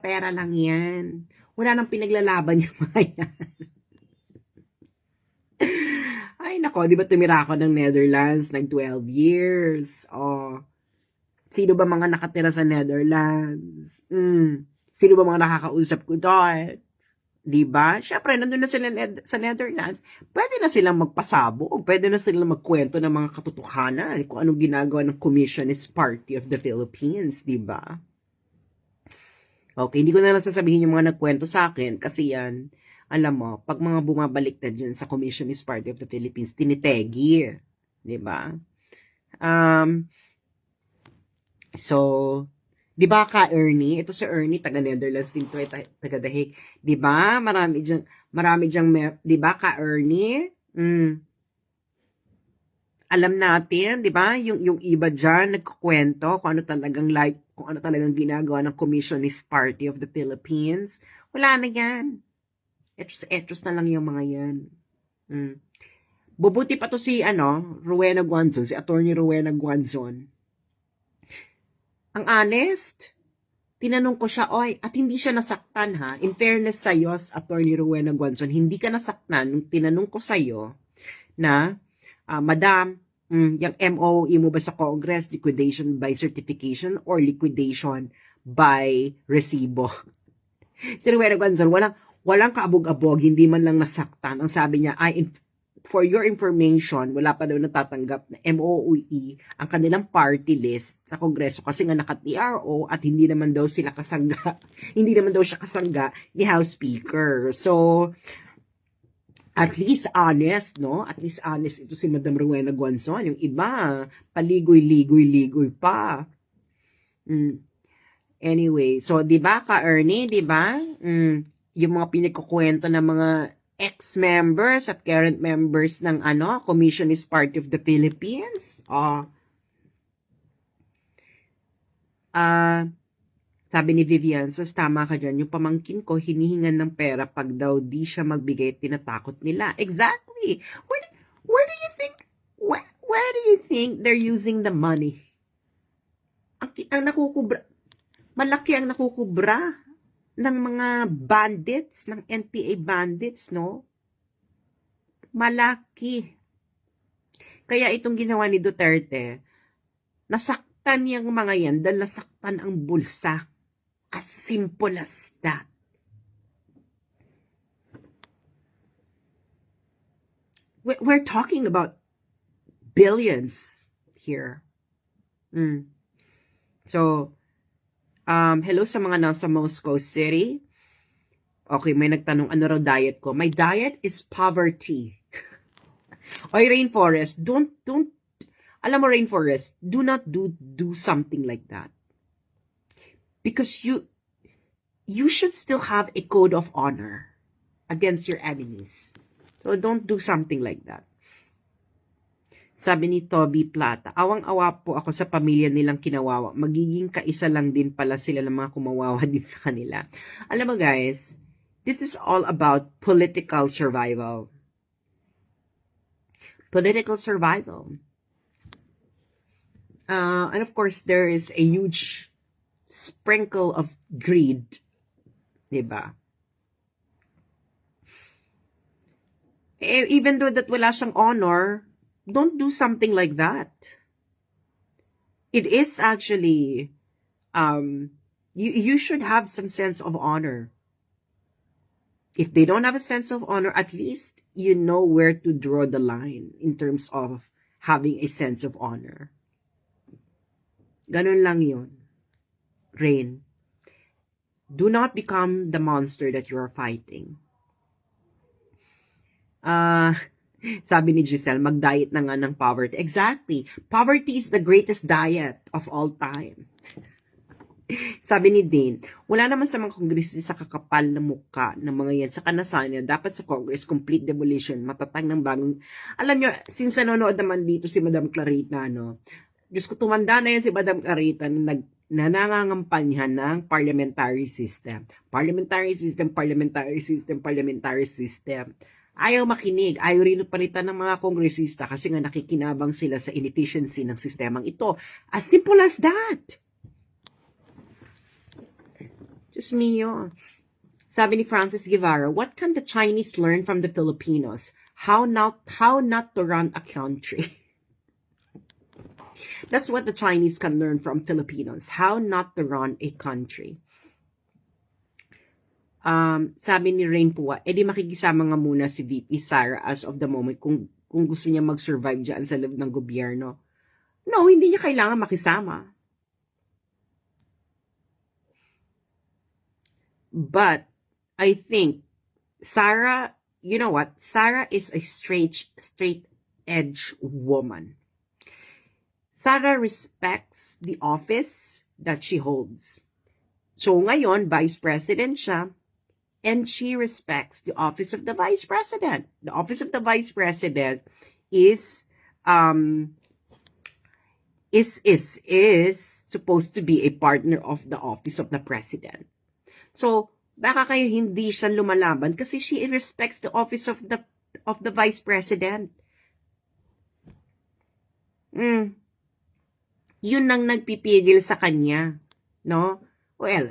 Pera lang yan. Wala nang pinaglalaban yung mga yan. Ay, nako, di ba tumira ako ng Netherlands, nag 12 years. Oh, sino ba mga nakatira sa Netherlands? Sino ba mga nakakausap ko doon? Di ba? Siyempre, nandun na sila sa Netherlands. Pwede na silang magpasabog. Pwede na silang magkwento ng mga katotohanan kung anong ginagawa ng Communist Party of the Philippines. Di ba? Okay, hindi ko na lang sasabihin yung mga nagkwento sa akin kasi yan, alam mo, pag mga bumabalik na dyan sa Communist Party of the Philippines, tinitegi. Di ba? So, di ba ka Ernie? Ito si Ernie, taga Netherlands din to, taga Dahig. Di ba? Marami diyang, di ba ka Ernie? Alam natin, di ba? Yung iba diyan nagkukwento kung ano talagang ginagawa ng Communist Party of the Philippines. Wala na yan. Etos na lang yung mga yan. Bubuti pa to si Rowena Guanzon, si Attorney Rowena Guanzon. Ang honest, tinanong ko siya, at hindi siya nasaktan ha. In fairness sa'yo, Attorney Rowena Guanzon, hindi ka nasaktan nung tinanong ko sa'yo na, Madam, yung MOE mo ba sa Congress, liquidation by certification or liquidation by resibo? Si Rowena Guanzon, walang kaabog-abog, hindi man lang nasaktan. Ang sabi niya, for your information, wala pa daw natatanggap na MOE ang kanilang party list sa Kongreso kasi nga naka-TRO at hindi naman daw sila kasangga, hindi naman daw siya kasangga ni House Speaker. So, at least honest, no? At least honest ito si Madam Rowena Guanzon. Yung iba, paligoy-ligoy-ligoy pa. Anyway, so 'di ba ka Ernie, 'di ba? Yung mga pinagkukuwento ng mga ex-members at current members ng Communist Party of the Philippines. Sabi ni Vivian, tama ka dyan, yung pamangkin ko hinihingan ng pera pag daw di siya magbigay, tinatakot nila. Exactly. Where do you think they're using the money? Ang nakukubra, malaki ang nakukubra ng mga bandits, ng NPA bandits, no? Malaki. Kaya itong ginawa ni Duterte, nasaktan yung mga yan dahil nasaktan ang bulsa. As simple as that. We're talking about billions here. So, hello sa mga nasa Moscow City. Okay, may nagtanong, ano raw diet ko? My diet is poverty. Oy, Rainforest, alam mo Rainforest, do not do something like that. Because you should still have a code of honor against your enemies. So don't do something like that. Sabi ni Toby Plata, awang-awa po ako sa pamilya nilang kinawawa. Magiging kaisa lang din pala sila ng mga kumawawa din sa kanila. Alam mo guys, this is all about political survival. Political survival. And of course, there is a huge sprinkle of greed. Diba? Even though that wala siyang honor, don't do something like that. It is actually, you should have some sense of honor. If they don't have a sense of honor, at least you know where to draw the line in terms of having a sense of honor. Ganun lang yun. Rain. Do not become the monster that you are fighting. Sabi ni Giselle, mag-diet na nga ng poverty. Exactly. Poverty is the greatest diet of all time. Sabi ni Dane, wala naman sa mga kongresista sa kakapal na muka ng mga yan. Sa kanasan dapat sa Congress, complete demolition, matatag ng bagong... Alam nyo, since nanonood naman dito si Madam Clarita, Diyos ko, tumanda na yan si Madam Clarita na nangangampanyahan ng parliamentary system. Parliamentary system, parliamentary system, parliamentary system. Ayaw makinig, ayaw rin palitan ng mga kongresista kasi nga nakikinabang sila sa inefficiency ng sistemang ito. As simple as that. Diyos mio. Sabi ni Francis Guevara, what can the Chinese learn from the Filipinos? How not to run a country. That's what the Chinese can learn from Filipinos. How not to run a country. Sabi ni Rain Pua, edi makikisama nga muna si VP Sara as of the moment kung gusto niya mag-survive dyan sa loob ng gobyerno. No, hindi niya kailangan makisama. But I think Sara, you know what? Sara is a straight edge woman. Sara respects the office that she holds. So ngayon, Vice President siya, and she respects the office of the Vice President. The office of the Vice President is supposed to be a partner of the office of the President. So, baka kayo hindi siya lumalaban kasi she respects the office of the Vice President. Yun ang nagpipigil sa kanya, no? Well,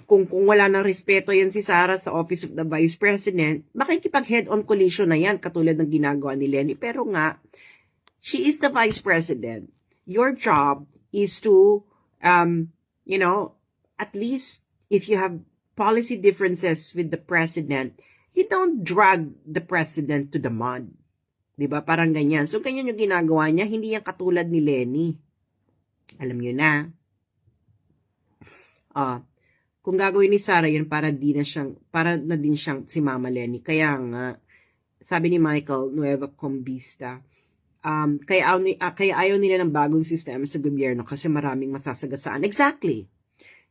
kung wala nang respeto yan si Sara sa office of the Vice President, makikipag head-on collision na yan katulad ng ginagawa ni Lenny. Pero nga, she is the Vice President. Your job is to, at least if you have policy differences with the President, you don't drag the President to the mud. Diba? Parang ganyan. So, ganyan yung ginagawa niya. Hindi yan katulad ni Lenny. Alam niyo na. Kung gagawin ni Sara yun, para na din siyang si Mama Lenny. Kaya nga, sabi ni Michael Nueva Combista, kaya ayaw nila ng bagong sistema sa gobyerno kasi maraming masasagasaan. Exactly.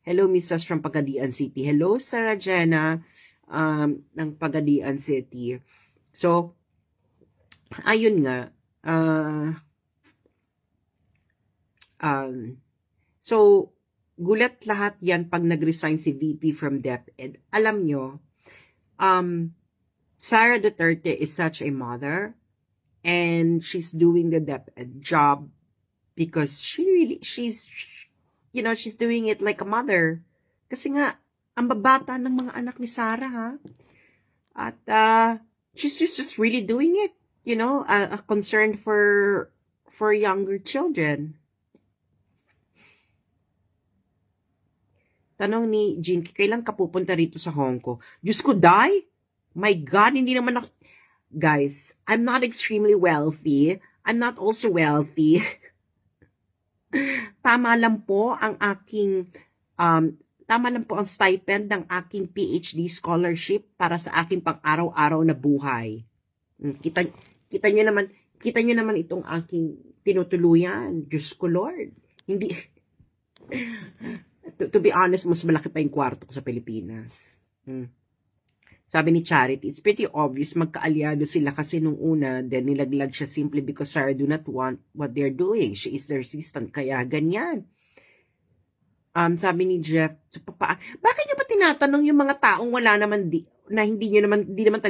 Hello, Mrs. from Pagadian City. Hello, Sarah Jenna ng Pagadian City. So, ayun nga. So, gulat lahat yan pag nag-resign si VP from DepEd. Alam nyo, Sara Duterte is such a mother and she's doing the DepEd job because she's doing it like a mother. Kasi nga, ang babata ng mga anak ni Sara, ha? At she's just really doing it, a concern for younger children. Tanong ni Jinky, kailan ka pupunta rito sa Hong Kong? Diyos ko, Day? My God, hindi naman ako... Guys, I'm not extremely wealthy. I'm not also wealthy. Tama lang po ang stipend ng aking PhD scholarship para sa aking pang-araw-araw na buhay. Kita nyo naman itong aking tinutuluyan. Diyos ko, Lord. Hindi... To be honest, mas malaki pa yung kwarto ko sa Pilipinas. Sabi ni Charity, it's pretty obvious magkaalyado sila kasi nung una, then nilaglag siya simply because Sara do not want what they're doing. She is the resistant, kaya ganyan. Sabi ni Jeff, bakit niyo ba tinatanong yung mga taong wala naman, hindi naman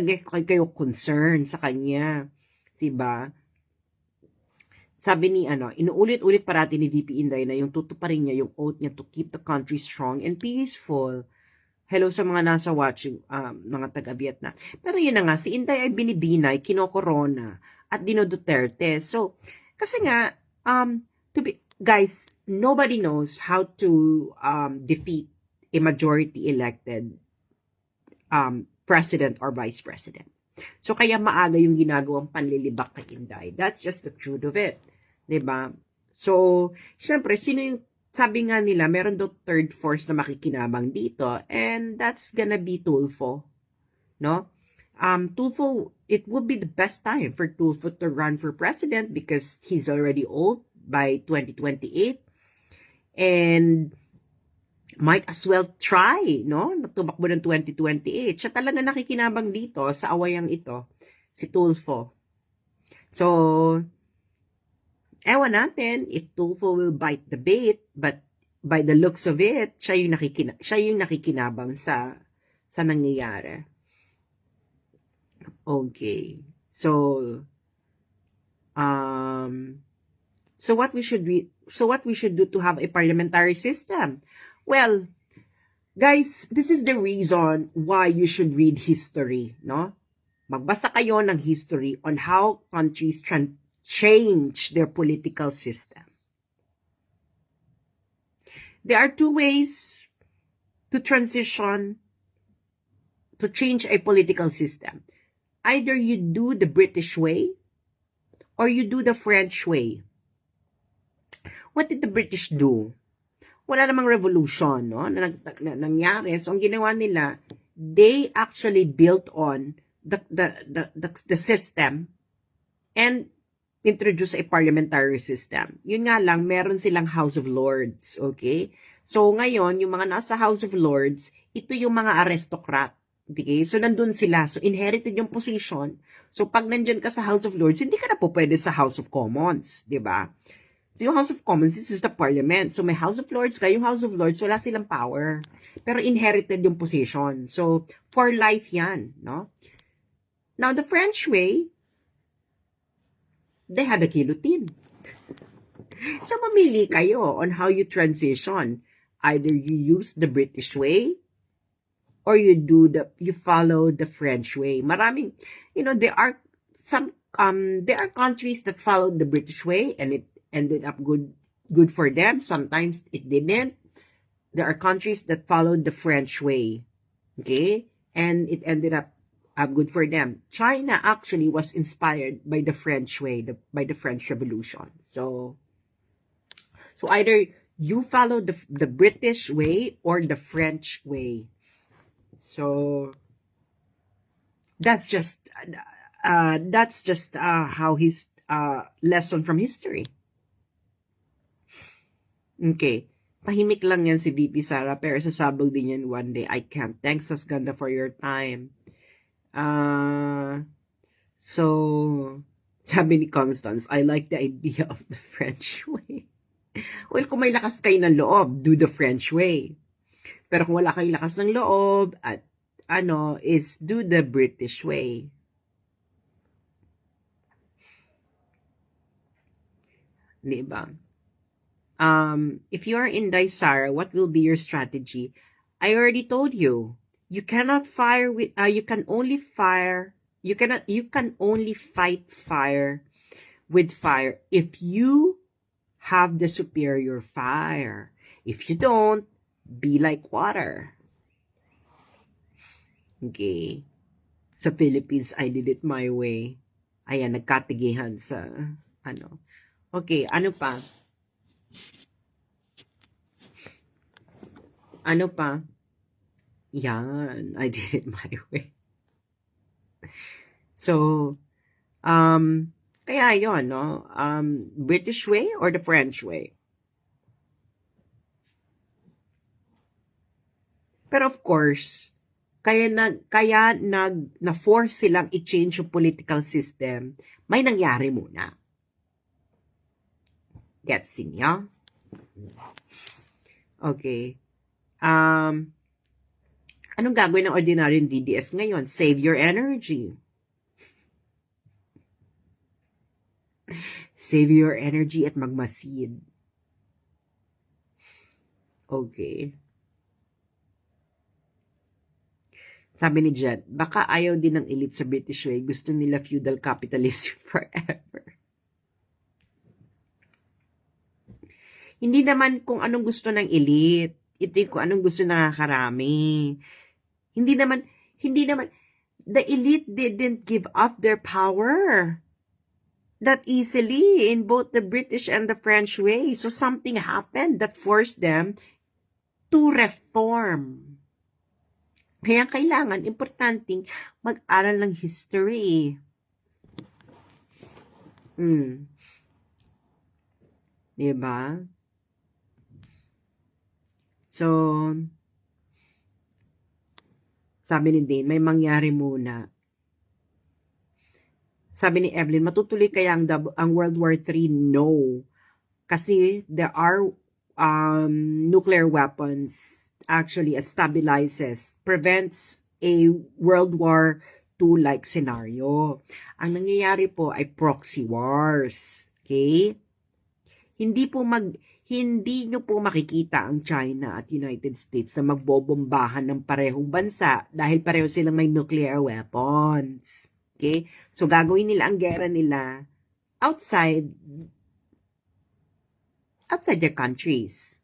kayo concern sa kanya? Diba? Sabi ni, inuulit-ulit parati ni VP Inday na yung tutuparin niya yung oath niya to keep the country strong and peaceful. Hello sa mga nasa watching, mga taga-Vietnam. Pero yun na nga, si Inday ay binibinay, kinokorona, at Dino Duterte. So, kasi nga, guys, nobody knows how to defeat a majority elected president or vice president. So, kaya maaga yung ginagawang panlilibak kay Inday. That's just the truth of it. Diba? So, syempre, sino yung, sabi nga nila, meron daw third force na makikinabang dito, and that's gonna be Tulfo. No? Tulfo, it would be the best time for Tulfo to run for president because he's already old by 2028. And might as well try, no? Tumakbo ng 2028. Siya talaga nakikinabang dito sa awayang ito, si Tulfo. So, ewan natin if Tulfo will bite the bait, but by the looks of it, siya yung nakikinabang sa nangyayari. Okay. So what we should do to have a parliamentary system? Well, guys, this is the reason why you should read history, no? Magbasa kayo ng history on how countries change their political system. There are two ways to transition, to change a political system. Either you do the British way or you do the French way. What did the British do? Wala namang revolution, no? Na nangyari. So, ang ginawa nila, they actually built on the system and introduce a parliamentary system. Yun nga lang, meron silang House of Lords, okay? So, ngayon, yung mga nasa House of Lords, ito yung mga aristocrat, okay? So, nandun sila. So, inherited yung position. So, pag nandyan ka sa House of Lords, hindi ka na po pwede sa House of Commons, di ba? So, yung House of Commons, this is the Parliament. So, may House of Lords ka. Yung House of Lords, wala silang power. Pero inherited yung position. So, for life yan, no? Now, the French way, they had a guillotine. So, mamili kayo on how you transition. Either you use the British way or you follow the French way. Maraming, there are countries that followed the British way and it ended up good for them. Sometimes it didn't. There are countries that followed the French way. Okay? And it ended up good for them. China actually was inspired by the French way, by the French Revolution. So either you follow the British way or the French way. So that's just how his lesson from history. Okay. Tahimik lang yan si VP Sara, pero sasabog din yan one day. I can't. Thanks, Asganda, for your time. So, sabi ni Constance, I like the idea of the French way. Well, kung may lakas kayo ng loob, do the French way. Pero kung wala kayong lakas ng loob, at is do the British way. Diba? If you are in Daisara, what will be your strategy? I already told you. You cannot fire with you can only fight fire with fire if you have the superior fire. If you don't, be like water. Okay. Sa Philippines, I did it my way. Ayan, nagkatigihan sa Okay, ano pa? Yan, I did it my way. So, kaya yon, no? British way or the French way? Pero of course, na-force silang i-change yung political system, may nangyari muna. Gets niya? Okay. Anong gagawin ng ordinaryong DDS ngayon? Save your energy. Save your energy at magmasid. Okay. Sabi ni Jet, baka ayaw din ng elite sa British way. Gusto nila feudal capitalism forever. Hindi naman kung anong gusto ng elite. Ito yung kung anong gusto ng nakakarami. Hindi naman, the elite didn't give up their power that easily in both the British and the French way. So something happened that forced them to reform. Kaya kailangan, importanteng mag-aral ng history. Diba? So, sabi ni Dane, may mangyari muna. Sabi ni Evelyn, matutuloy kaya ang World War III? No. Kasi there are nuclear weapons actually stabilizes, prevents a World War II like scenario. Ang nangyayari po ay proxy wars. Okay? Hindi hindi nyo po makikita ang China at United States na magbobombahan ng parehong bansa dahil pareho silang may nuclear weapons. Okay? So, gagawin nila ang gera nila outside their countries.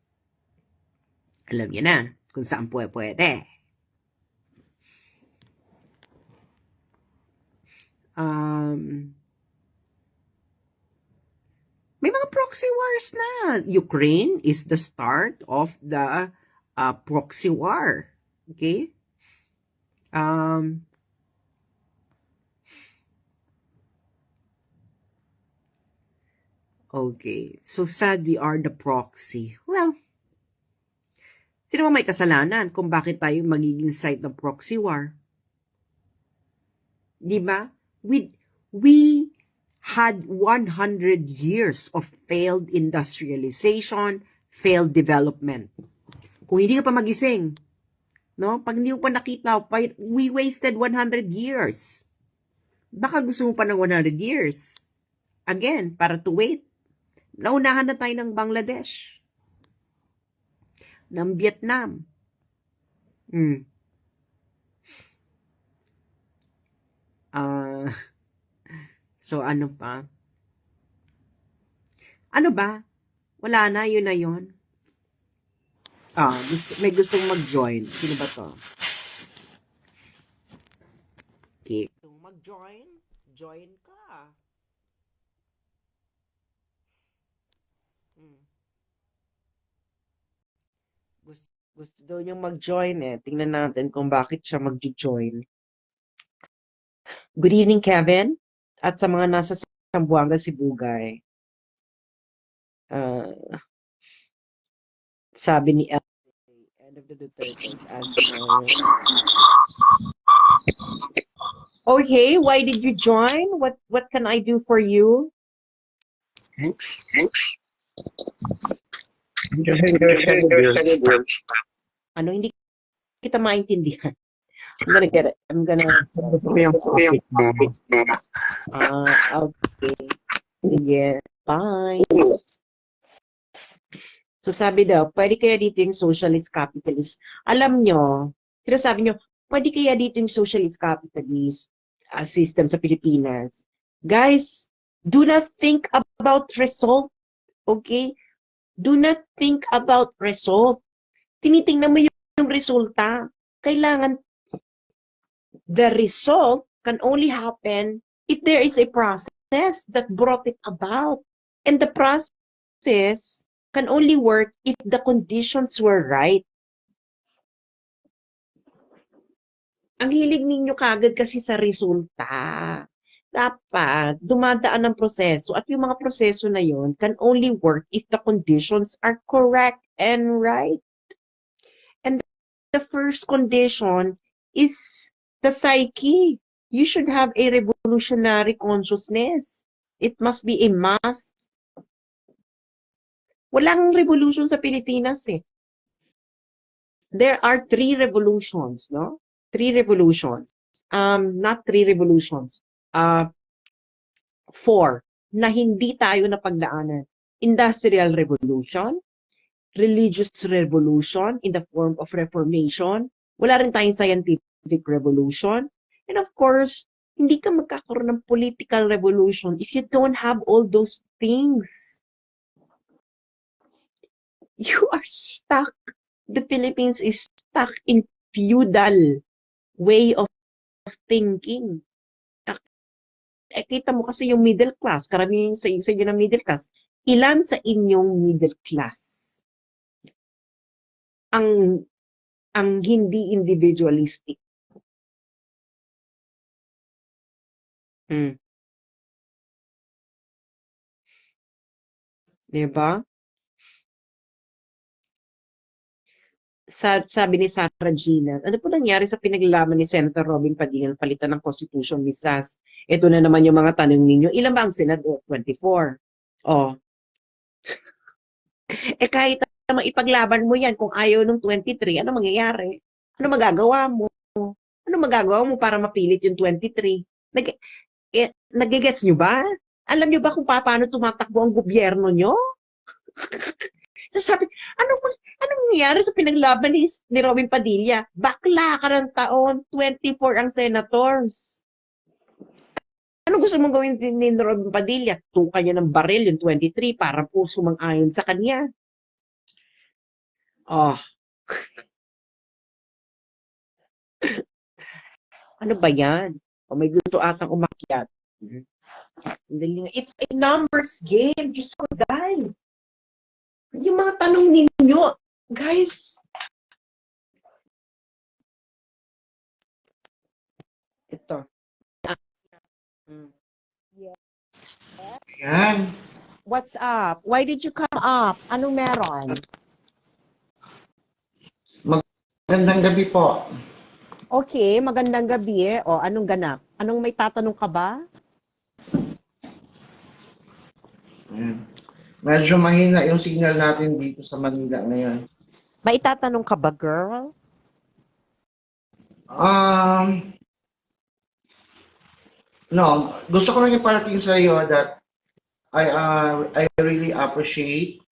Alam niyo na kung saan pwede. May mga proxy wars na. Ukraine is the start of the proxy war. Okay? Okay. So sad we are the proxy. Well, sino may kasalanan kung bakit tayo magiging site ng proxy war? Diba? We had 100 years of failed industrialization, failed development. Kung hindi ka pa magising, no? Pag hindi mo pa nakita, we wasted 100 years. Baka gusto mo pa ng 100 years. Again, para to wait. Naunahan na tayo ng Bangladesh, ng Vietnam. So, ano pa? Ano ba? Wala na, yun na yun. May gustong mag-join. Sino ba to? Okay. Gustong mag-join? Join ka. Gusto daw niyang mag-join eh. Tingnan natin kung bakit siya mag-join. Good evening, Kevin. At sa mga nasa Zamboanga, Sibugay. Sabi ni end of the Dutertes as well. Okay, why did you join? What can I do for you? Ano, hindi kita maintindihan. I'm gonna get it. I'm gonna... okay. Yeah, bye. So sabi daw, pwede kaya dito yung socialist capitalist. Alam nyo, sinasabi nyo, pwede kaya dito yung socialist capitalist system sa Pilipinas. Guys, do not think about result. Okay? Do not think about result. Tinitingnan mo yung resulta. Kailangan, the result can only happen if there is a process that brought it about. And the process can only work if the conditions were right. Ang hilig ninyo kagad kasi sa resulta. Dapat dumadaan ng proseso at yung mga proseso na yon can only work if the conditions are correct and right. And the first condition is the psyche. You should have a revolutionary consciousness. It must be a must. Walang revolution sa Pilipinas eh. There are 3 revolutions, no? 3 revolutions. Not 3 revolutions. 4 na hindi tayo napagdaanan. Industrial Revolution, Religious Revolution in the form of Reformation, wala rin tayong Scientific Revolution, and of course, hindi ka magkakaroon ng political revolution if you don't have all those things. You are stuck. The Philippines is stuck in feudal way of thinking. Kita mo kasi yung middle class, karamihan sa inyo ng middle class. Ilan sa inyong middle class ang hindi individualistic? Diba? Sabi ni Sarah Gina, ano po nangyari sa pinaglalaman ni Senator Robin Padilla palitan ng Constitution ni SAS? Ito na naman yung mga tanong ninyo. Ilan ba ang Senado? 24. Oh. Kahit naman ipaglaban mo yan, kung ayaw ng 23, ano mangyayari? Ano magagawa mo? Ano magagawa mo para mapilit yung 23? Nagigets nyo ba? Alam nyo ba kung paano tumatakbo ang gobyerno nyo? So sabi, anong nangyari sa pinaglaban ni Robin Padilla? Bakla ka ng taon, 24 ang senators. Ano gusto mong gawin ni Robin Padilla? Tuka niya ng baril yung 23 para po sumang-ayon sa kanya. Oh, ano ba yan? O may gusto atang umakyat. It's a numbers game. Diyos ko, dahil. Yung mga tanong ninyo, guys. Ito. Yan. What's up? Why did you come up? Anong meron? Magandang gabi po. Okay, magandang gabi. O, anong ganap? Anong may tatanong ka ba? Ayan. Medyo mahina yung signal natin dito sa Manila ngayon. May itatanong ka ba, girl? No, gusto ko lang iparating sa iyo that I really appreciate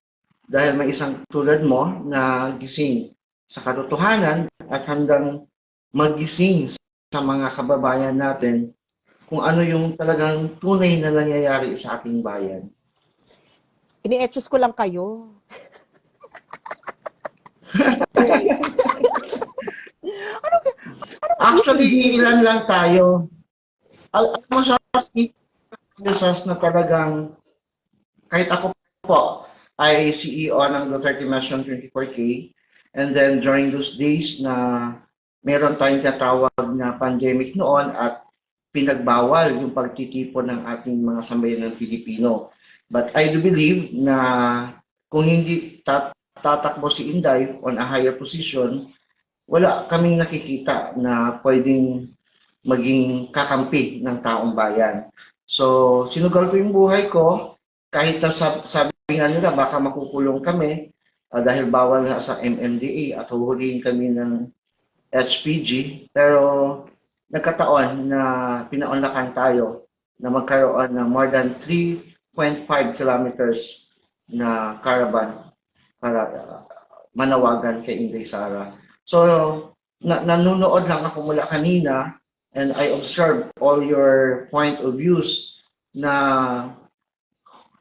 dahil may isang tulad mo na gising sa katotohanan at handang magising sa mga kababayan natin kung ano yung talagang tunay na nangyayari sa ating bayan. Ini-etchos ko lang kayo. Actually, ilan lang tayo. Alam mo sa business na talagang kahit ako po ay CEO ng Duterte Mission 24K, and then during those days na meron tayong tatawag na pandemic noon at pinagbawal yung pagtitipon ng ating mga sambayan ng Pilipino. But I do believe na kung hindi tatakbo si Inday on a higher position, wala kaming nakikita na pwedeng maging kakampi ng taong bayan. So, sinugal ko yung buhay ko, kahit na sabi nga nila baka makukulong kami dahil bawal nga sa MMDA at huhulihin kami ng HPG, pero nagkataon na pinaunlakan tayo na magkaroon ng more than 3.5 kilometers na caravan para manawagan kay Inday Sara. So, nanonood lang ako mula kanina and I observed all your point of views na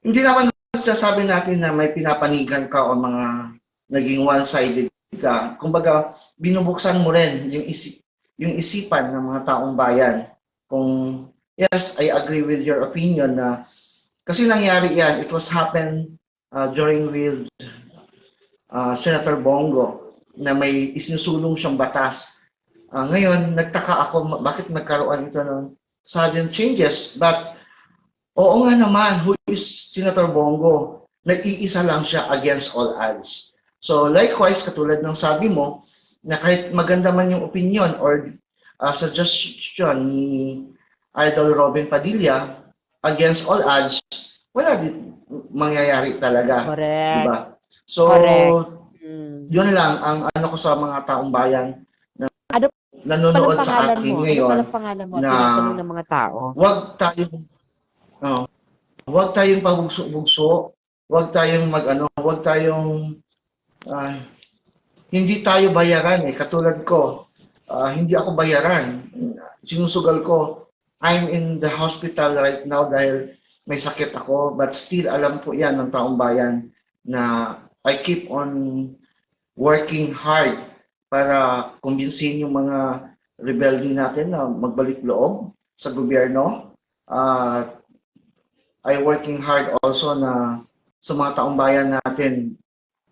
hindi naman sasabi natin na may pinapanigan ka o mga naging one-sided ka. Kumbaga, binubuksan mo rin yung isipan ng mga taong bayan. Kung yes, I agree with your opinion na kasi nangyari yan, it was happened during with Senator Bongo na may isinusulong siyang batas. Ngayon, nagtaka ako bakit nagkaroon ito ng sudden changes. But, oo nga naman, who is Senator Bongo? Nag-iisa lang siya against all odds. So, likewise, katulad ng sabi mo, na kahit maganda man yung opinion or suggestion ni Idol Robin Padilla, against all odds, wala din mangyayari talaga. Correct. Diba? So, yun lang ang ano ko sa mga taong bayan na nanonood sa akin ngayon na ng mga tao. Wag tayong pabugso-bugso, wag tayong wag tayong hindi tayo bayaran eh. Katulad ko, hindi ako bayaran. Sinusugal ko, I'm in the hospital right now dahil may sakit ako, but still alam po yan ng taong bayan na I keep on working hard para kumbinsin yung mga rebelde natin na magbalik loob sa gobyerno. I working hard also na sa mga taong bayan natin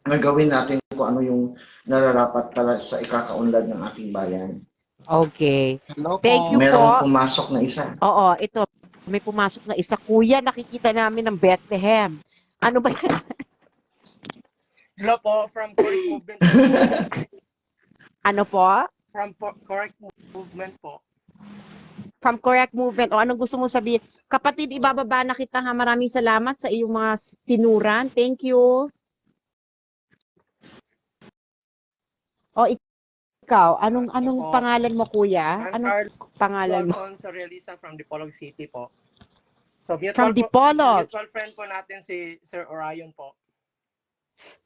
na gawin natin kung ano yung nararapat talaga sa ikakaunlad ng ating bayan. Okay. Hello po. Thank you po. Merong pumasok na isa. Oo, ito. May pumasok na isa. Kuya, nakikita namin ng Bethlehem. Ano ba yan? Hello po, from Correct Movement. Ano po? From Correct Movement po. From Correct Movement. O anong gusto mo sabihin? Kapatid, ibababa na kita ha. Maraming salamat sa iyong mga tinuran. Thank you. O ikaw, anong pangalan mo, kuya? Anong pangalan mo? Alfonso Realiza from Dipolog City po. So, From Dipolog. Mutual friend po natin si Sir Orion po.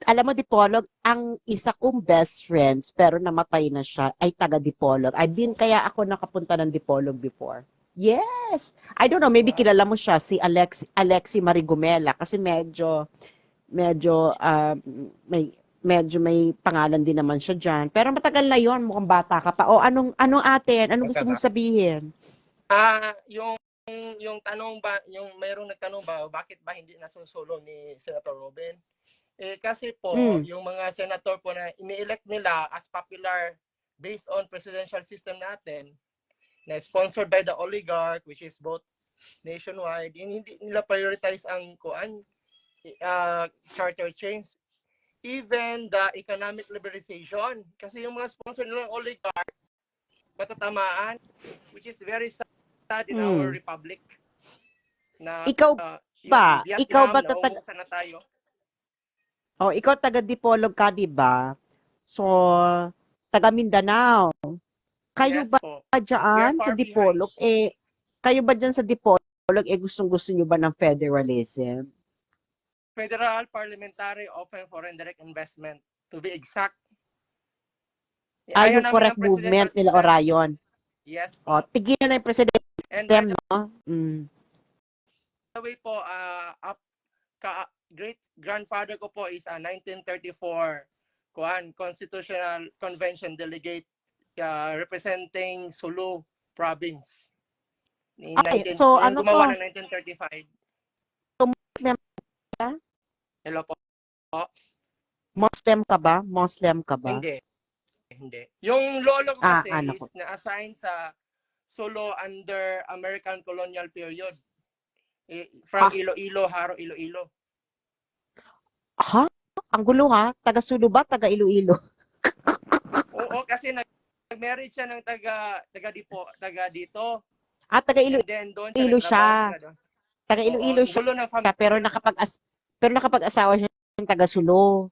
Alam mo, Dipolog, ang isa kong best friends, pero namatay na siya, ay taga Dipolog. Kaya ako nakapunta ng Dipolog before. Yes! I don't know, maybe Wow. kilala mo siya, si Alexi Marigomela, kasi medyo, medyo may pangalan din naman siya dyan. Pero matagal na yon, mukhang bata ka pa. O, anong atin? Anong gusto mong sabihin? Yung tanong ba, yung mayroong nagtanong ba, bakit ba hindi nasusulong ni Senator Robin? Kasi po, Mm. yung mga senator po na ini-elect nila as popular based on presidential system natin, na sponsored by the oligarch, which is both nationwide, hindi nila prioritize ang charter change. Even the economic liberalization. Kasi yung mga sponsor nila ng oligarch, matatamaan, which is very sad in our republic. Na Ikaw ba? yung Ikaw Vietnam, ba naumusa na tayo. ikaw taga Dipolog ka, di ba? So, taga Mindanao. Kayo Yes ba po. We are dyan sa far behind. Dipolog? Kayo ba dyan sa Dipolog, gustong-gusto nyo ba ng federalism? Federal Parliamentary Open Foreign Direct Investment, to be exact. Ayaw Yung namin correct ng presidential movement nila system. Orion. Yes O, po. tigilan na yung presidential And by system, the no? Mm. way po, great grandfather ko po is a 1934 Constitutional Convention delegate representing Sulu province. So, Yung ano gumawa to? ng 1935. Muslim ka? Hello po. Muslim ka ba? Muslim ka ba? Hindi. Yung lolo ko kasi ano is ko. na-assign sa Sulu under American colonial period. From Iloilo, Haro, Iloilo. Ha? Ang gulo ha? Taga Sulu ba? Taga Iloilo? Oo, kasi nag-marriage siya ng taga dito. Taga And then doon siya Iloilo nagtrabaho siya. sila doon. Taga Iloilo Oo, siya. gulo ng Pero family. nakapag-asawa siya ng taga Sulu.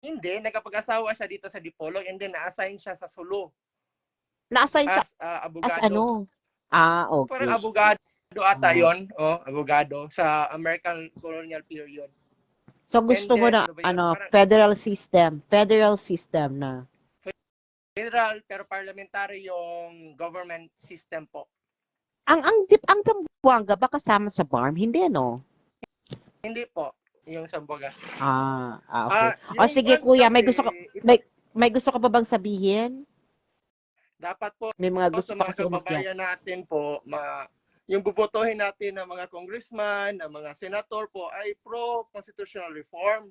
Hindi, nagkapag-asawa siya dito sa Dipolog and then na-assign siya sa Sulu Na-assign siya as as abogado. ano? Parang Okay. abogado ata yon, abogado sa American colonial period. So gusto mo na ano ba yun? Parang federal system na. federal pero parliamentary yung government system po. Ang Zamboanga ba kasama sa BARM? Hindi no. Hindi po yung Sambuanga. Okay. O Yung sige one kuya, kasi, may gusto ka pa bang sabihin? dapat po May mga gusto sa pa mga kasi umakyat. kababayan natin po, yung bubotohin natin ng mga congressman, ng mga senator po ay pro-constitutional reform.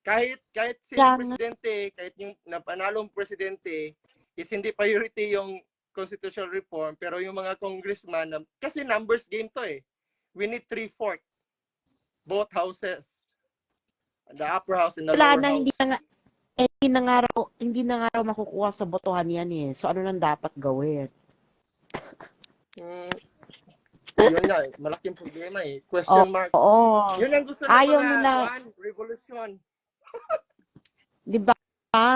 Kahit si presidente, kahit yung napanalong presidente, is hindi priority yung constitutional reform, pero yung mga congressman, kasi numbers game to eh. We need 3/4, both houses. The upper house and the Wala lower na, house. hindi na nga raw makukuha sa botohan yan eh. So ano nang dapat gawin? Yun nga, malaking problema eh. Question mark. Oo. Yun ang gusto ng Ayaw mga nila, revolution. di ba?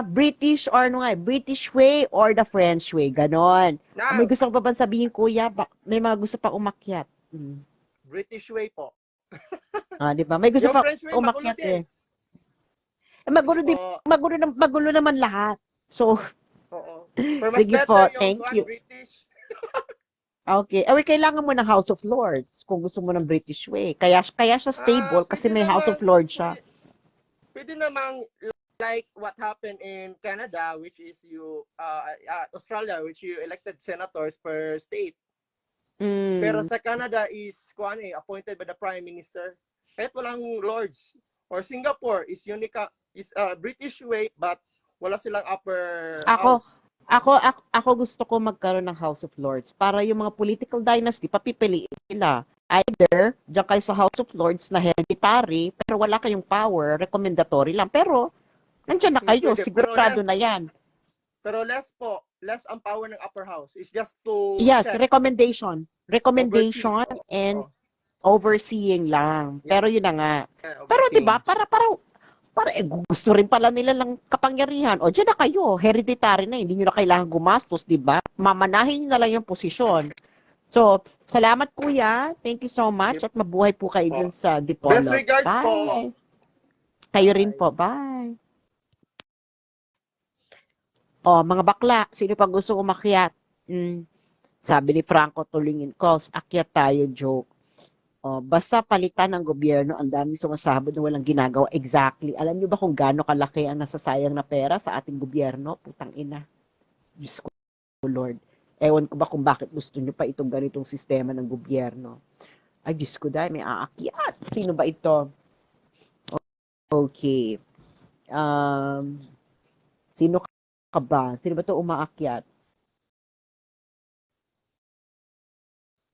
British or British way or the French way, ganon. May gusto ko pa bang sabihin, kuya? May mga gusto pa umakyat. British way po. Di ba? May gusto Yung pa French way, umakyat magulo din. Magulo naman lahat. So, Oo. Pero mas sige better po, yung thank you. British. Okay. Kailangan mo ng House of Lords kung gusto mo ng British way. Kaya siya stable kasi Pwede may House of namang- Lords siya. Pwede namang like what happened in Canada, which is Australia, which you elected senators per state. Pero sa Canada is appointed by the Prime Minister. Kahit walang lords. Or Singapore is British way but wala silang upper house. Ako gusto ko magkaroon ng House of Lords para yung mga political dynasty, papipiliin sila. Either, diyan kayo sa House of Lords na hereditary, pero wala kayong power, recommendatory lang. Pero, nandiyan na kayo, Pwede, sigurado na yan. Pero less ang power ng upper house. It's just to Yes, check. recommendation Overseas. and overseeing lang. Pero yun na nga. Overseeing. Pero 'di ba, para gusto rin pala nila ng kapangyarihan. O diyan na kayo, hereditary na, hindi niyo na kailangan gumastos, 'di ba? Mamanahin niyo na lang yung posisyon. So, salamat kuya. Thank you so much at mabuhay po kayo dun sa Dipolog. Best regards Bye. po. Kayo rin po. Bye. Oh, mga bakla, sino pa gusto umakyat? Sabi ni Franco Tulingin Calls, akyat tayo, joke. Oh, basta palitan ng gobyerno, ang daming sumasabot na walang ginagawa. Exactly. Alam niyo ba kung gaano kalaki ang nasasayang na pera sa ating gobyerno? Putang ina. Diyos ko, Lord. Ewan ko ba kung bakit gusto niyo pa itong ganitong sistema ng gobyerno. Ay, Diyos ko dahil may aakyat. Sino ba ito? Okay. Sino ka ba? Sino ba ito umaakyat?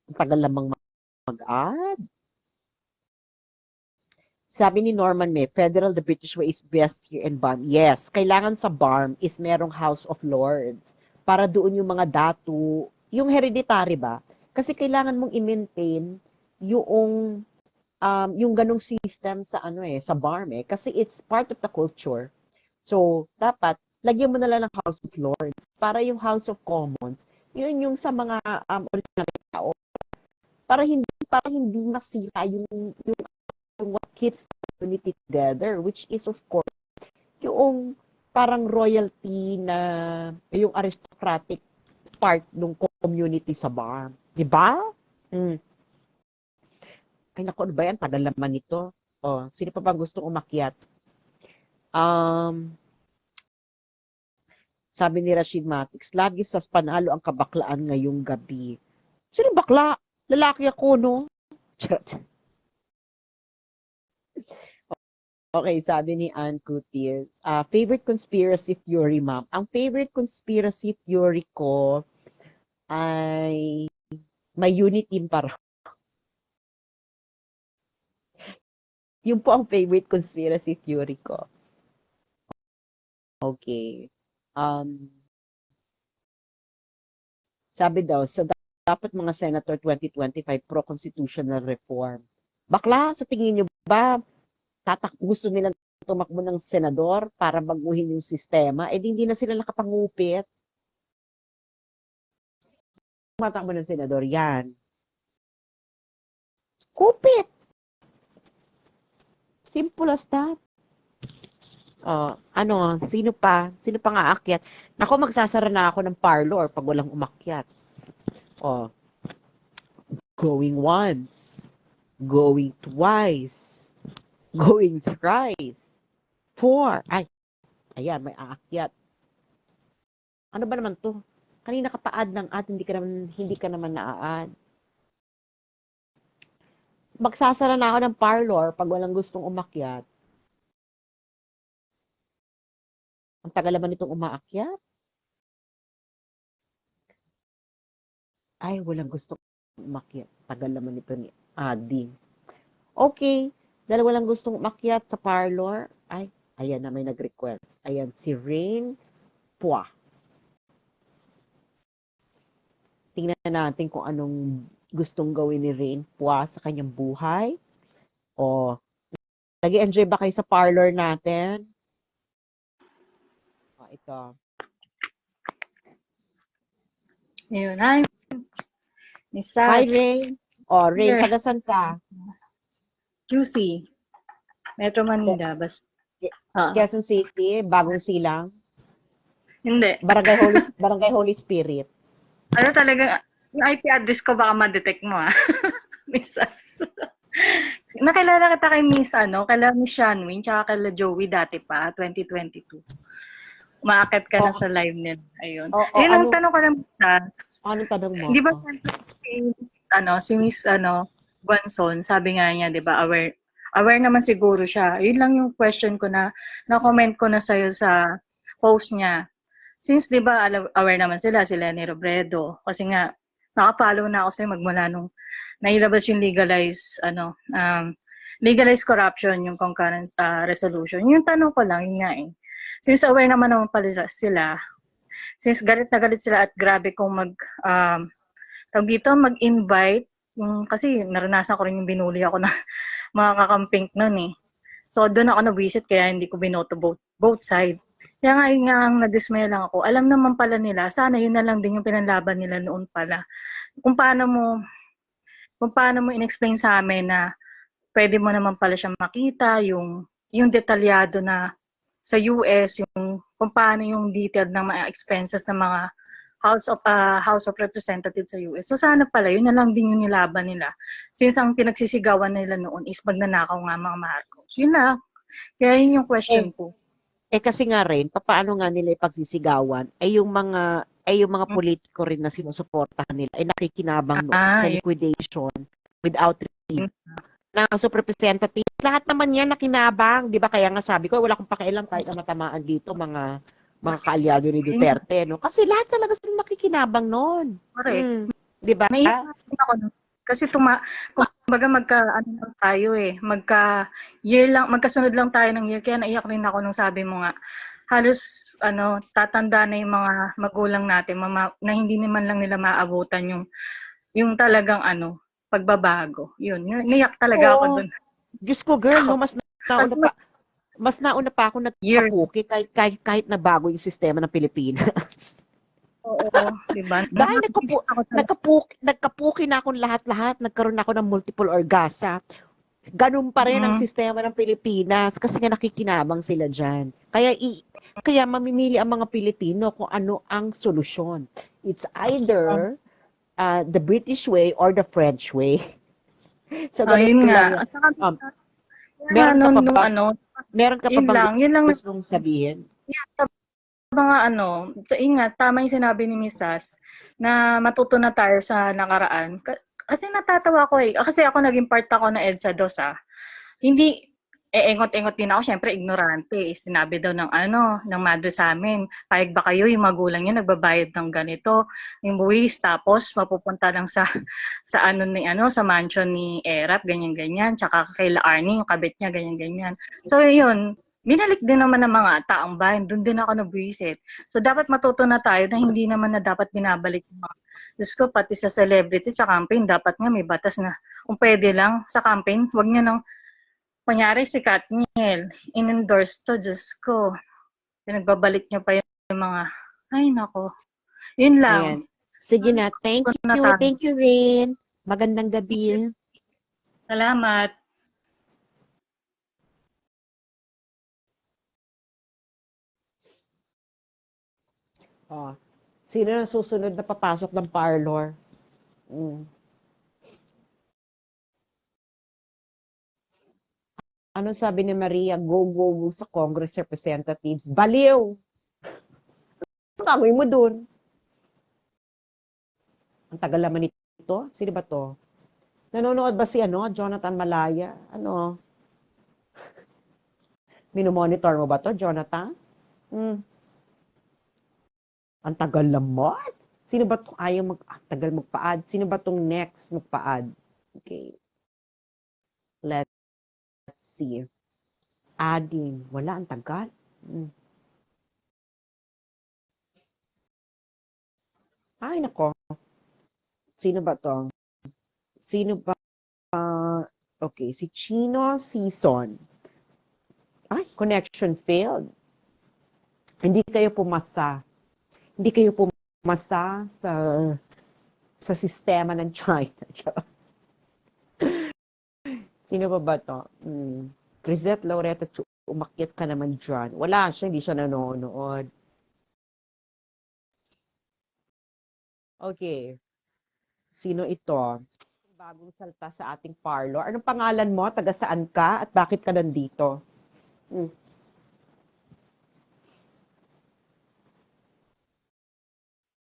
Ang tagal lamang mag-add. Sabi ni Norman May, Federal, the British way is best here in BARM. Yes, kailangan sa BARM is merong House of Lords para doon yung mga datu, yung hereditary ba? Kasi kailangan mong i-maintain yung ganong system sa sa BARM kasi it's part of the culture. So, dapat lagyan mo na lang ng House of Lords para yung House of Commons, yun yung sa mga ordinary tao para hindi masira yung what keeps the community together, which is of course yung parang royalty na yung aristocratic part ng community sa bar. Di ba? Ay naku, ano ba yan? Tagal naman ito. Oh, sino pa ba gustong umakyat? Sabi ni Rashid Matix, lagi sa panalo ang kabaklaan ngayong gabi. Sino bakla? Lalaki ako, no? Okay, sabi ni Ann Cuties, favorite conspiracy theory, ma'am. Ang favorite conspiracy theory ko ay may unit team para. Yun po ang favorite conspiracy theory ko. Okay. Sabi daw, so dapat mga Senator 2025 pro-constitutional reform. Bakla, sa tingin nyo ba, gusto nilang tumakbo ng senador para baguhin yung sistema, eh hindi na sila nakapangupit. Tumatakbo ng senador, yan. Kupit! Simple as that. Sino pa? Sino pa nga aakyat? Nako, magsasara na ako ng parlor pag walang umakyat. Going once. Going twice. Going thrice. 4. Ay, ayan, may aakyat. Ano ba naman to? Kanina ka pa-add ng add, hindi ka naman na-add. Magsasara na ako ng parlor pag walang gustong umakyat. Ang tagal naman itong umaakyat. Ay, walang gustong umakyat. Tagal naman ito ni Adi. Okay. Dahil walang gustong umakyat sa parlor, ay, ayan na may nag-request. Ayan, si Rain Pua. Tingnan natin kung anong gustong gawin ni Rain Pua sa kanyang buhay. Nag-enjoy ba kayo sa parlor natin? Ito. Ayun, hi, Miss Sas. Hi, Rain. Rain, taga-san ka? QC. Metro Manila, Quezon City, Bagong Silang? Hindi. Barangay Holy Spirit. Ano talaga, yung IP address ko baka ma-detect mo, Miss Sas. Nakilala kita kay Miss, kay Miss Shanwin, tsaka kay Joey dati pa, 2022. Umaakit ka na sa live nila. Ayun. Ayun ang tanong ko ng Miss Sas. Anong tanong mo? Di ba si Miss Guanzon, sabi nga niya, di ba, aware naman siguro siya. Yun lang yung question ko na-comment ko na sa'yo sa post niya. Since, di ba, aware naman sila ni Robredo. Kasi nga, naka-follow na ako sa'yo magmula nung nailabas yung legalized corruption, yung concurrent resolution. Yung tanong ko lang, yun nga Since aware naman pala sila, since galit na galit sila at grabe kung mag-invite, kasi naranasan ko rin yung binuli ako na mga kakamping nun So doon ako na-visit kaya hindi ko binoto both side. Kaya nga ang nadismaya lang ako. Alam naman pala nila, sana yun na lang din yung pinanlaban nila noon pala. Kung paano mo in-explain sa amin na pwede mo naman pala siyang makita, yung yung detalyado na sa US, yung kung paano yung detailed ng mga expenses ng mga House of Representatives sa US. So sana pala, yun na lang din yung nilaban nila. Since ang pinagsisigawan nila noon is magnanakaw nga mga Marcos. Yun lang. Kaya yun yung question ko. Kasi nga rin, papaano nga nila ipagsisigawan, yung mga politiko rin na sinusuportahan nila ay nakikinabang sa Yun. liquidation without reason. Na House of Representatives, lahat naman yan nakinabang, 'di ba? Kaya nga sabi ko, wala akong pakialam kahit na matamaan dito mga kaalyado ni Duterte, no? Kasi lahat talaga sila nakikinabang noon. Correct. 'Di ba? Naiiyak ako nun. Kasi kumbaga ano lang tayo year lang, magkasunod lang tayo ng year, kaya naiyak rin ako nung sabi mo nga, halos tatanda na yung mga magulang natin na hindi naman lang nila maabutan yung talagang pagbabago. Yun, naiyak talaga ako dun. Diyos ko, girl, no, mas nauna pa ako nagkapuki kahit na bago yung sistema ng Pilipinas. Oo, di ba? Dahil nagkapuki na akong lahat-lahat, nagkaroon ako ng multiple orgasm. Ganun pa rin ang sistema ng Pilipinas kasi nga nakikinabang sila dyan. Kaya mamimili ang mga Pilipino kung ano ang solusyon. It's either the British way or the French way. So, yun nga. Meron ka pa bang yun lang gustong sabihin? Sa ingat, tama yung sinabi ni Mrs. na matuto na tayo sa nakaraan. Kasi natatawa ko kasi ako naging part ako ng EDSA 2 Hindi, engot-engot din ako, syempre ignorante. Sinabi daw ng madre sa amin, payag ba kayo, yung magulang niya nagbabayad ng ganito, yung buwis, tapos mapupunta lang sa sa mansion ni Erap, ganyan-ganyan, tsaka kay La Arnie, yung kabit niya, ganyan-ganyan. So yun, binalik din naman ng mga taong bayan, doon din ako nabuwisit. So dapat matuto na tayo na hindi naman na dapat binabalik yung mga, Diyos ko, pati sa celebrity, sa campaign, dapat nga may batas na kung pwede lang sa campaign, wag niya nang kunyari si Katniel, in-endorse to, Diyos ko. Pinagbabalik niyo pa yung mga, ay nako. Yun lang. Ayan. Sige na. Thank you. Thank you, Rin. Magandang gabi. Salamat. Sino na susunod na papasok ng parlor? Ano sabi ni Maria? Go sa Congress representatives. Baliw! Ang gagawin mo dun? Ang tagal naman ito. Sino ba to? Nanonood ba si Jonathan Malaya? Minomonitor mo ba to, Jonathan? Ang tagal naman. Sino ba itong tagal magpa-add? Sino ba itong next magpa-add? Okay. Let's see. Adding. Wala, ang tagal. Ay, nako. Sino ba to? Sino ba? Okay, si Chino Season. Ay, connection failed. Hindi kayo pumasa sa sistema ng China. Sino ba to? Crisette Laureta, umakyat ka naman dyan. Wala siya, hindi siya nanonood. Okay. Sino ito? Bagong salta sa ating parlor. Anong pangalan mo? Taga saan ka? At bakit ka nandito?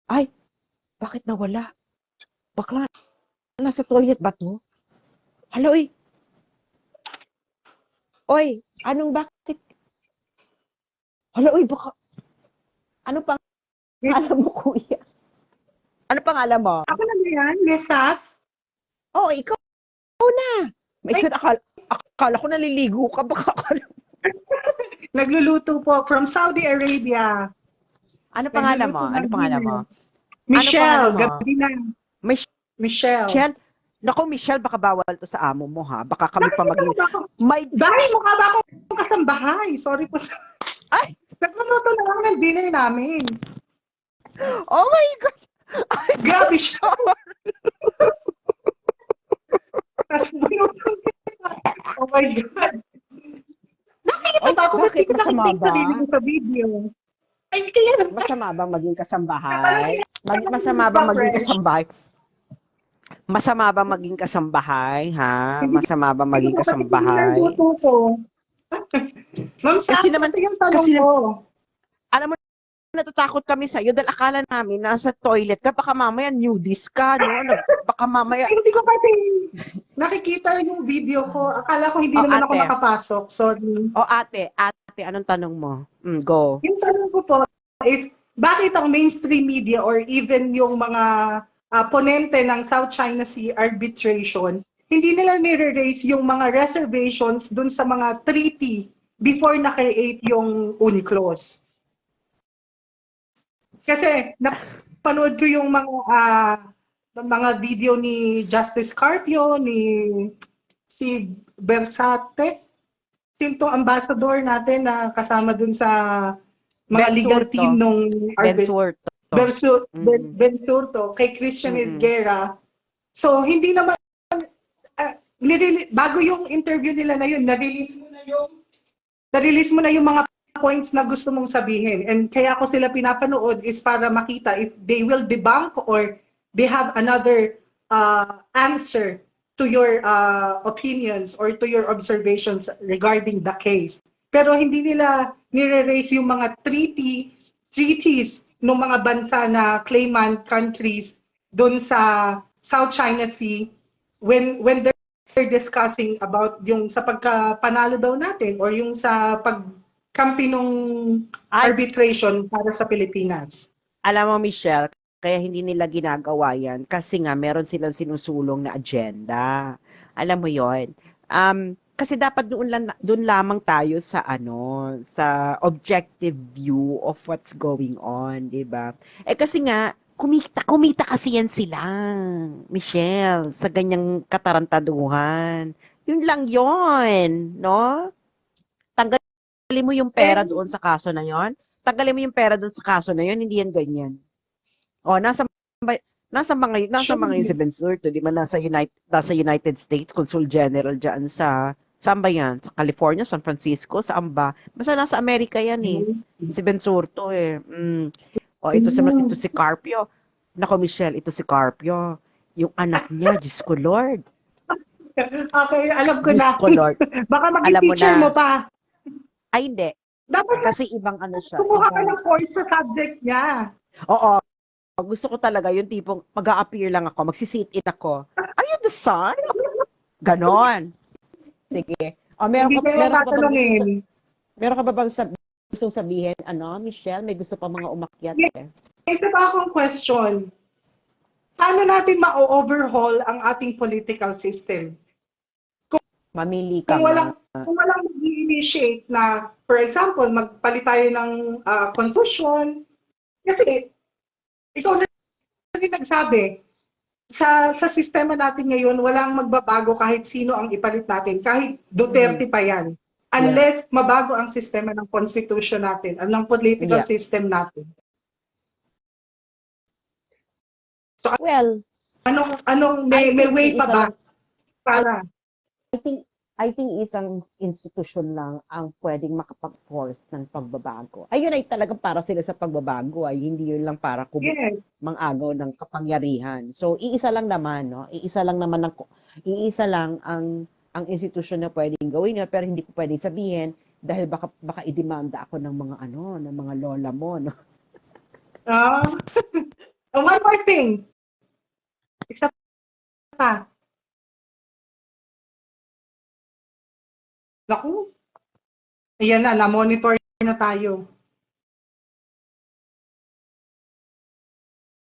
Ay, bakit nawala? Bakla, nasa toilet ba to? Hala, oy. Oy, bakit? Hala, oy, baka. Ano pangalan mo, kuya? Ano pangalan mo? Ako na ba yan, Mesas? Oo, ikaw na. May akala ko naliligo ka. Baka Nagluluto po from Saudi Arabia. Ano pangalan mo? Michelle, gabi na. Michelle. Naku, Michelle, baka bawal to sa amo mo, ha? Baka kami pa maging... Dahil mukha ba akong kasambahay? Sorry po. Ay! Nagluluto na lang ng dinner namin. Oh my God! Ay, grabe siya. Oh my God. ako Bakit? kasi hindi ko Masama nakita yung ba? sarili ko sa video. Ay, kaya Masama bang maging kasambahay? Masama bang maging Fresh. kasambahay? Masama bang maging kasambahay, ha? Masama bang maging Kasi hindi lang kasambahay? buto ko. Ma'am, Kasi sa naman, yung tanong kasi ko. alam mo, natatakot kami sa'yo dahil akala namin nasa toilet ka, baka mamaya nudist ka, no? Baka mamaya, Ay, hindi ko kasi nakikita yung video ko. Akala ko hindi oh naman ako ate, makapasok. Sorry. ate, anong tanong mo? Go. Yung tanong ko po is, bakit ang mainstream media or even yung mga ponente ng South China Sea arbitration, hindi nila nire-raise yung mga reservations dun sa mga treaty before na-create yung UNCLOS? Kasi napanood ko yung mga video ni Justice Carpio, ni si Bersate, sintong ambassador natin na kasama dun sa mga Ben legal Surto. team nung Ben Surto. Ben Surto, kay Christian Mm-mm. Esguerra. So, hindi naman, bago yung interview nila na yun, na-release mo na yung mga points na gusto mong sabihin. And kaya ko sila pinapanood is para makita if they will debunk or they have another answer to your opinions or to your observations regarding the case. Pero hindi nila nire-raise yung mga treaties ng mga bansa na claimant countries doon sa South China Sea when they're discussing about yung sa pagkapanalo daw natin or yung sa pagkampi nung arbitration para sa Pilipinas. Alam mo, Michelle, kaya hindi nila ginagawa yan kasi nga meron silang sinusulong na agenda. Alam mo yon. Kasi dapat doon lamang tayo sa sa objective view of what's going on, 'di ba? Kasi nga kumita kasi yan sila, Michelle, sa ganyang katarantaduhan. Yun lang yon, no? Tanggalin mo yung pera doon sa kaso na yon. Tanggalin mo yung pera doon sa kaso na yon, hindi yan ganyan. Nasa mga yung si Ben Surto, di ba nasa United States, Consul General diyan saan ba yan? Sa California, San Francisco, saan ba? Basta nasa Amerika yan eh. Si Ben Surto eh. Ito si Carpio. Nako Michelle, ito si Carpio. Yung anak niya, Diyos ko Lord. Okay, alam ko Diyos na. ko Lord. Baka Alam mo mag-teacher na. mo pa. Ay hindi. Dapat Kasi ibang siya. kumuha ka ng course sa subject niya. Oo. Gusto ko talaga yung tipong mag-a-appear lang ako, magsi-sit-in ako. Are you the son? Ganon. Sige. Meron ka ba bang gustong sabihin, Michelle? May gusto pa mga umakyat eh. Isa pa akong question. Paano natin ma-overhaul ang ating political system? Mamili ka Kung nga. walang mag-initiate na, for example, magpalit tayo ng constitution, kasi ikaw na rin nagsabi, sa sistema natin ngayon, walang magbabago kahit sino ang ipalit natin, kahit Duterte pa yan. Unless mabago ang sistema ng constitution natin, ng political system natin. So, Well, may way pa ba? Para? I think isang institution lang ang pwedeng makapag-force ng pagbabago. Ayun ay talagang para sila sa pagbabago, hindi yun lang para mang-agaw ng kapangyarihan. So iisa lang naman, no? Iisa lang ang institution na pwedeng gawin yun, pero hindi ko pwedeng sabihin dahil baka idemanda ako ng mga lola mo, no? One more thing. Isa pa. Naku. Ayan na-monitor na tayo.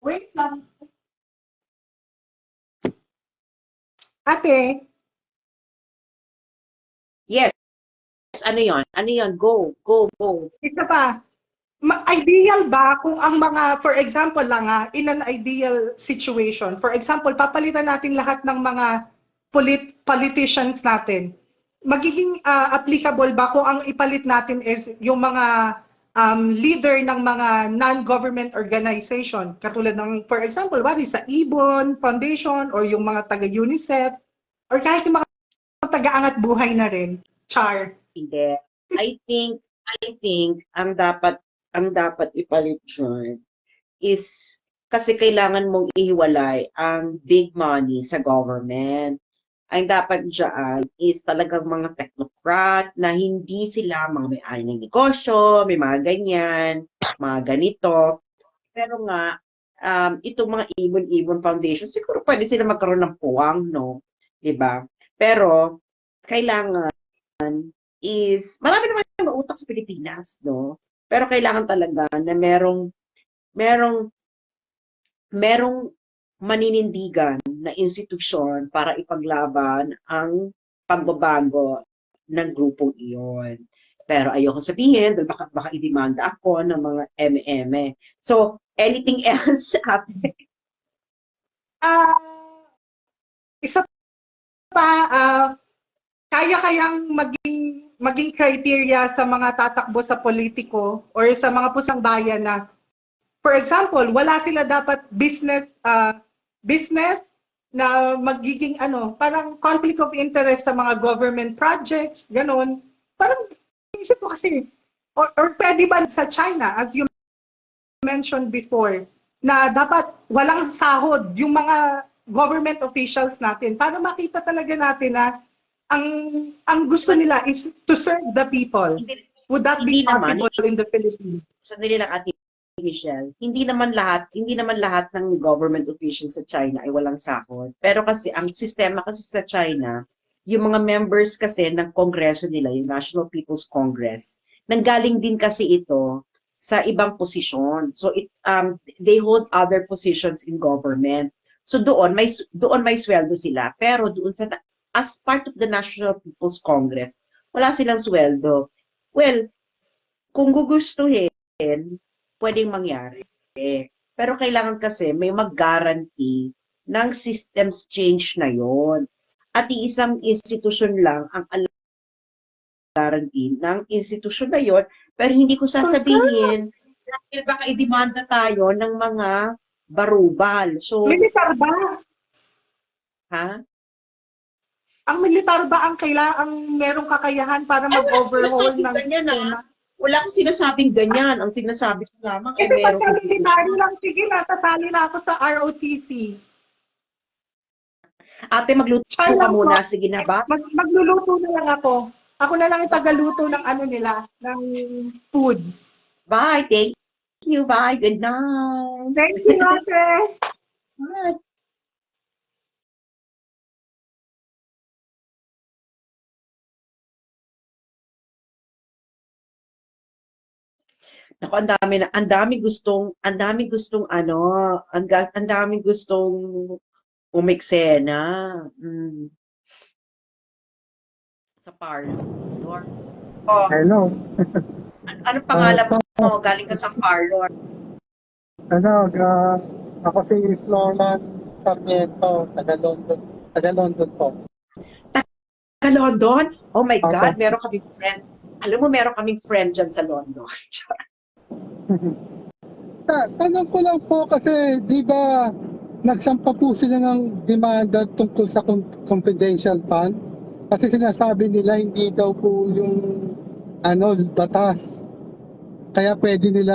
Wait lang. Ate. Yes. Ano yon? Go. Isa pa. Ideal ba kung ang mga, for example lang in an ideal situation, for example, papalitan natin lahat ng mga politicians natin, magiging applicable ba kung ang ipalit natin is yung mga leader ng mga non-government organization, katulad ng, for example, sa Ibon Foundation or yung mga taga-UNICEF or kahit yung mga taga-angat buhay na rin, Char? Hindi. I think ang dapat ipalit dyan is kasi kailangan mong ihiwalay ang big money sa government. Ang dapat dyan is talagang mga technocrat na hindi sila mga may-ari ng negosyo, may mga ganyan, mga ganito. Pero nga, itong mga Ibon-Ibon Foundation, siguro pwede sila magkaroon ng puwang, no? 'Di ba? Pero, kailangan is, marami naman yung mautak sa Pilipinas, no? Pero kailangan talaga na merong merong maninindigan na institusyon para ipaglaban ang pagbabago ng grupong iyon. Pero ayoko sabihin, dahil baka idemanda ako ng mga eme-eme. So, anything else, ate? Ah, isa pa, kaya-kayang maging criteria sa mga tatakbo sa politiko or sa mga pusang bayan na, for example, wala sila dapat business na magiging parang conflict of interest sa mga government projects, ganun. Parang isip ko kasi, or pwede ba sa China, as you mentioned before, na dapat walang sahod yung mga government officials natin para makita talaga natin na ang gusto nila is to serve the people. Would that be possible in the Philippines? Sandali lang, ate Michelle. Hindi naman lahat ng government officials sa China ay walang sahod. Pero kasi ang sistema kasi sa China, yung mga members kasi ng kongreso nila, yung National People's Congress, nanggaling din kasi ito sa ibang posisyon. So they hold other positions in government. So doon may sweldo sila. Pero doon sa as part of the National People's Congress, wala silang sweldo. Well, kung gugustuhin, pwedeng mangyari. Pero kailangan kasi may mag-guarantee ng systems change na yon. At isang institusyon lang ang guarantee ng institusyon na yon, pero hindi ko sasabihin dahil baka idemanda tayo ng mga barubal. So, Militar ba? ha? Ang militar ba ang merong kakayahan para mag-overhaul ng sistema? Wala akong sinasabing ganyan. Ang sinasabi ko lamang ay Ito merong pa sa militar institusyon. lang. Sige na, tatali na ako sa ROTC. Ate, magluto Try ka lang po. muna. Sige na ba? Magluluto na lang ako. Ako na lang yung tagaluto ng ng food. Bye. Thank you. Bye. Good night. Thank you, ate. Bye. Naku, ang dami gustong ang dami gustong umeksena. Sa parlor. Oh, Hello. ano pangalan mo? Galing ka sa parlor. Ako si Florman Sarmiento, taga London po. Sa London? Oh my Opo. God, meron kaming friend. Alam mo, meron kaming friend dyan sa London. Tanong ko lang po kasi, di ba, nagsampa po sila ng demanda tungkol sa confidential fund? Kasi sinasabi nila hindi daw po yung batas. Kaya pwede nila